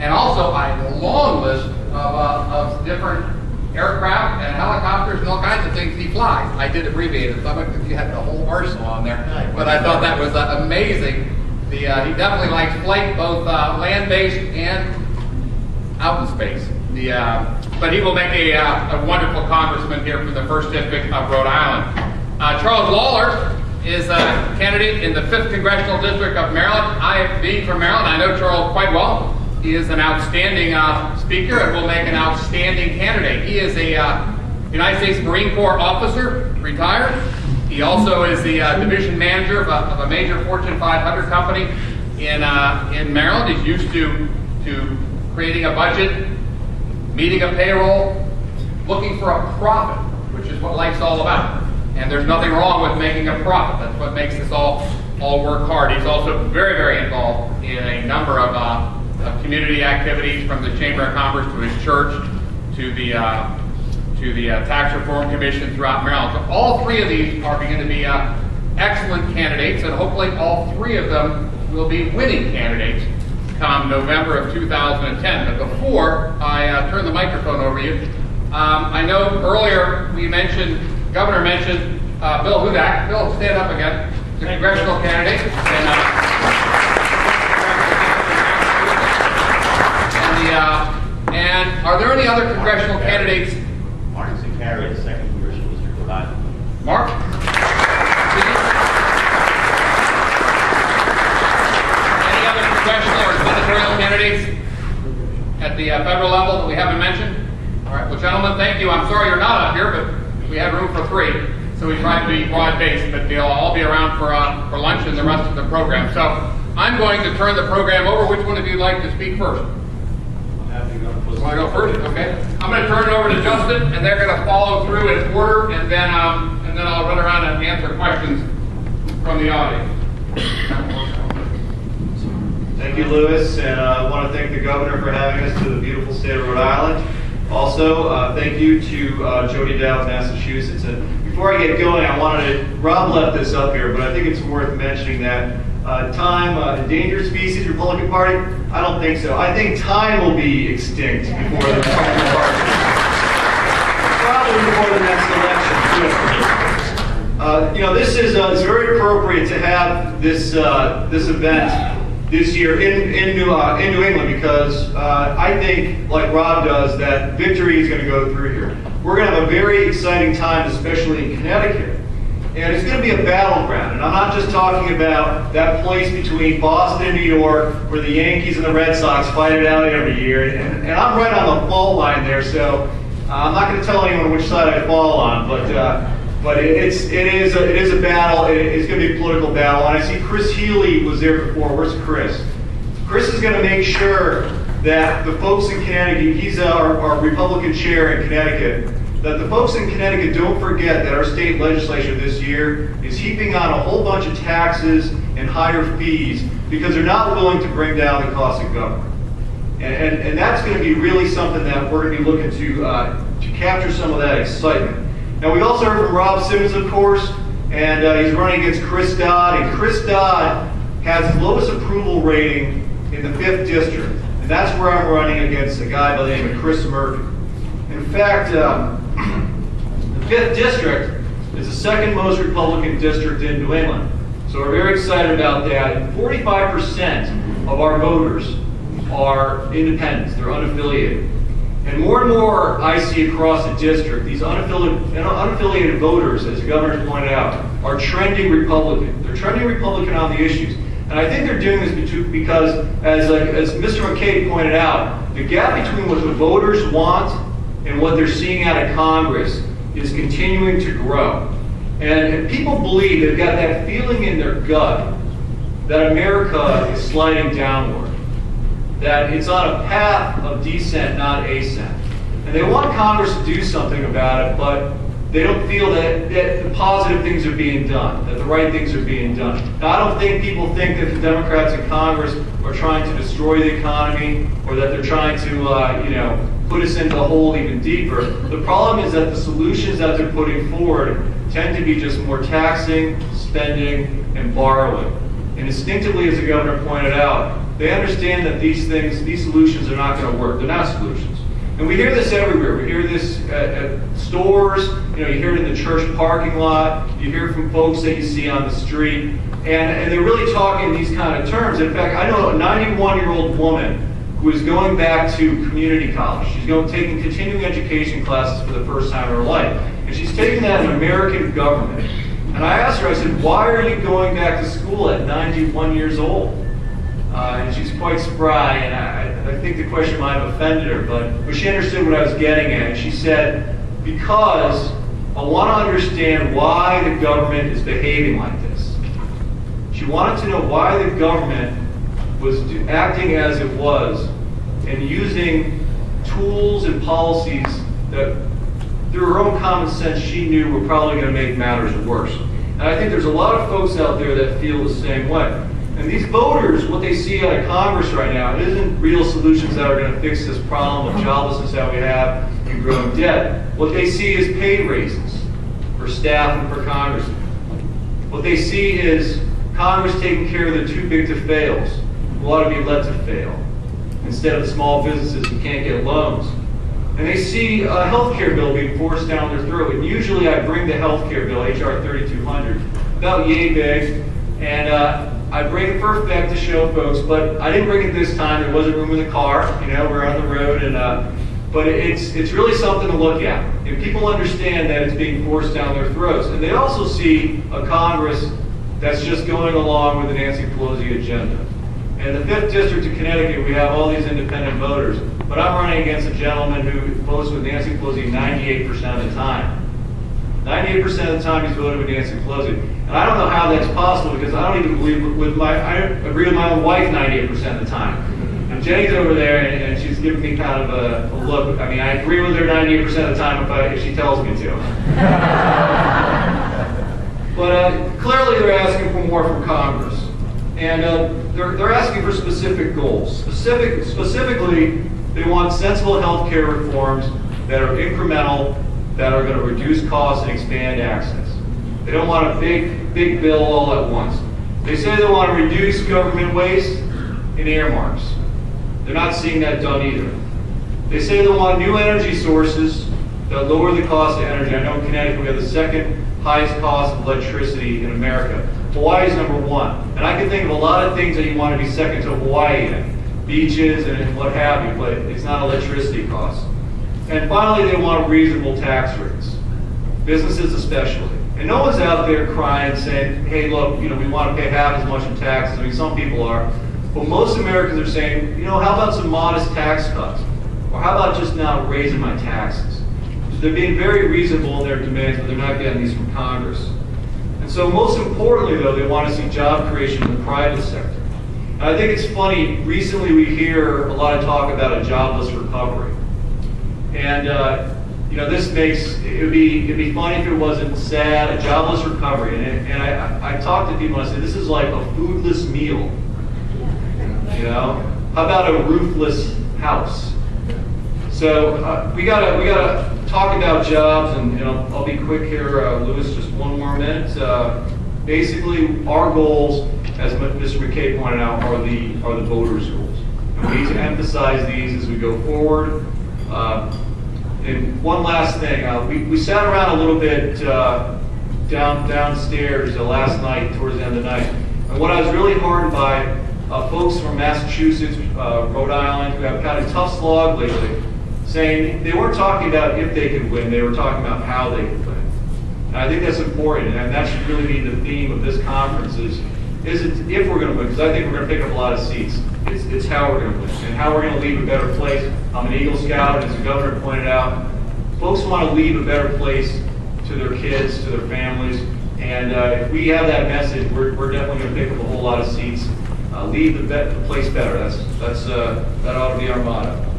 and also a long list of different aircraft and helicopters and all kinds of things he flies. I did abbreviate it, so you had the whole arsenal on there, but I thought that was amazing. He definitely likes flight, both land-based and out in space. But he will make a wonderful congressman here for the 1st District of Rhode Island. Charles Lawler is a candidate in the 5th Congressional District of Maryland. I, being from Maryland, I know Charles quite well. He is an outstanding speaker and will make an outstanding candidate. He is a United States Marine Corps officer, retired. He also is the division manager of a major Fortune 500 company in Maryland. He's used to creating a budget, meeting a payroll, looking for a profit, which is what life's all about. And there's nothing wrong with making a profit. That's what makes us all work hard. He's also very, very involved in a number of community activities, from the Chamber of Commerce to his church to the Tax Reform Commission throughout Maryland. So all 3 of these are going to be excellent candidates, and hopefully all 3 of them will be winning candidates come November of 2010. But before I turn the microphone over to you, I know earlier Governor mentioned Bill Hudak. Bill, stand up again. The congressional candidate. And are there any other congressional candidates? Mark Zakari, the 2nd Congressional District of Rhode Island. Mark? Any other congressional or senatorial candidates at the federal level that we haven't mentioned? All right, well, gentlemen, thank you. I'm sorry you're not up here, but we had room for 3, so we tried to be broad-based, but they'll all be around for lunch and the rest of the program. So I'm going to turn the program over. Which one of you would like to speak first? You want to go first? Okay. I'm going to turn it over to Justin, and they're going to follow through in order, and then I'll run around and answer questions from the audience. Thank you, Lewis, and I want to thank the governor for having us to the beautiful state of Rhode Island. Also, thank you to Jody Dow of Massachusetts. And before I get going, Rob left this up here, but I think it's worth mentioning that endangered species Republican Party, I don't think so. I think time will be extinct before the Republican Party. Probably before the next election. This is it's very appropriate to have this event this year in New England, because I think, like Rob does, that victory is going to go through here. We're going to have a very exciting time, especially in Connecticut. And it's going to be a battleground. And I'm not just talking about that place between Boston and New York where the Yankees and the Red Sox fight it out every year. And I'm right on the fault line there, so I'm not going to tell anyone which side I fall on. But it is a battle. It's going to be a political battle. And I see Chris Healy was there before. Where's Chris? Chris is going to make sure that the folks in Connecticut, he's our Republican chair in Connecticut, that the folks in Connecticut don't forget that our state legislature this year is heaping on a whole bunch of taxes and higher fees because they're not willing to bring down the cost of government. And that's going to be really something that we're going to be looking to capture some of that excitement. Now, we also heard from Rob Simmons, of course, and he's running against Chris Dodd. And Chris Dodd has the lowest approval rating in the 5th District. And that's where I'm running against a guy by the name of Chris Murphy. In fact, the 5th District is the 2nd most Republican district in New England. So we're very excited about that. 45% of our voters are independents, they're unaffiliated. And more I see across the district, these unaffiliated voters, as the governor pointed out, are trending Republican. They're trending Republican on the issues. And I think they're doing this because, as Mr. McCabe pointed out, the gap between what the voters want and what they're seeing out of Congress is continuing to grow. And people believe, they've got that feeling in their gut that America is sliding downward, that it's on a path of descent, not ascent. And they want Congress to do something about it, but they don't feel that the positive things are being done, that the right things are being done. Now, I don't think people think that the Democrats in Congress are trying to destroy the economy or that they're trying to, put us into the hole even deeper. The problem is that the solutions that they're putting forward tend to be just more taxing, spending, and borrowing. And instinctively, as the governor pointed out, they understand that these solutions are not going to work. They're not solutions. And we hear this everywhere. We hear this at stores, you hear it in the church parking lot, you hear from folks that you see on the street, and they're really talking in these kind of terms. In fact, I know a 91-year-old woman who is going back to community college. She's taking continuing education classes for the first time in her life. And she's taking that in American government. And I asked her, I said, why are you going back to school at 91 years old? And she's quite spry, and I think the question might have offended her, but she understood what I was getting at. And she said, because I want to understand why the government is behaving like this. She wanted to know why the government was acting as it was and using tools and policies that, through her own common sense, she knew were probably going to make matters worse. And I think there's a lot of folks out there that feel the same way. And these voters, what they see out of Congress right now, it isn't real solutions that are going to fix this problem of joblessness that we have and growing debt. What they see is pay raises for staff and for Congress. What they see is Congress taking care of the too big to fails, who ought to be let to fail, instead of the small businesses who can't get loans. And they see a health care bill being forced down their throat. And usually I bring the health care bill, H.R. 3200, about yay big, and I bring it for effect to show folks, but I didn't bring it this time. There wasn't room in the car. We're on the road, and but it's really something to look at. And people understand that it's being forced down their throats. And they also see a Congress that's just going along with the Nancy Pelosi agenda. And the 5th District of Connecticut, we have all these independent voters, but I'm running against a gentleman who votes with Nancy Pelosi 98% of the time. 98% of the time he's voted with Nancy Pelosi. And I don't know how that's possible, because I don't even believe I agree with my own wife 98% of the time. And Jenny's over there, and she's giving me kind of a look. I mean, I agree with her 98% of the time if she tells me to. But clearly they're asking for more from Congress. And they're asking for specific goals. Specifically, they want sensible health care reforms that are incremental, that are going to reduce costs and expand access. They don't want a big bill all at once. They say they want to reduce government waste and earmarks. They're not seeing that done either. They say they want new energy sources that lower the cost of energy. I know in Connecticut we have the second highest cost of electricity in America. Hawaii is number 1. And I can think of a lot of things that you want to be second to Hawaii in, beaches and what have you, but it's not electricity costs. And finally, they want reasonable tax rates, businesses especially. And no one's out there crying, saying, hey, look, we want to pay half as much in taxes. I mean, some people are. But most Americans are saying, how about some modest tax cuts? Or how about just not raising my taxes? So they're being very reasonable in their demands, but they're not getting these from Congress. And so most importantly, though, they want to see job creation in the private sector. And I think it's funny, recently we hear a lot of talk about a jobless recovery. And this makes, it'd be funny if it wasn't sad, a jobless recovery. And I talk to people and I say, this is like a foodless meal. How about a roofless house? So we gotta talk about jobs, and I'll be quick here, Louis, just one more minute. Basically, our goals, as Mr. McKay pointed out, are the voters' goals. And we need to emphasize these as we go forward. And one last thing, we sat around a little bit downstairs last night, towards the end of the night, and what I was really heartened by, folks from Massachusetts, Rhode Island, who have kind of tough slog lately, saying they weren't talking about if they could win, they were talking about how they could win. And I think that's important, and that should really be the theme of this conference is it if we're going to win, because I think we're going to pick up a lot of seats. It's how we're going to win, and how we're going to leave a better place. I'm an Eagle Scout, and as the governor pointed out, folks want to leave a better place to their kids, to their families, and if we have that message, we're definitely going to pick up a whole lot of seats. Leave the place better. That ought to be our motto.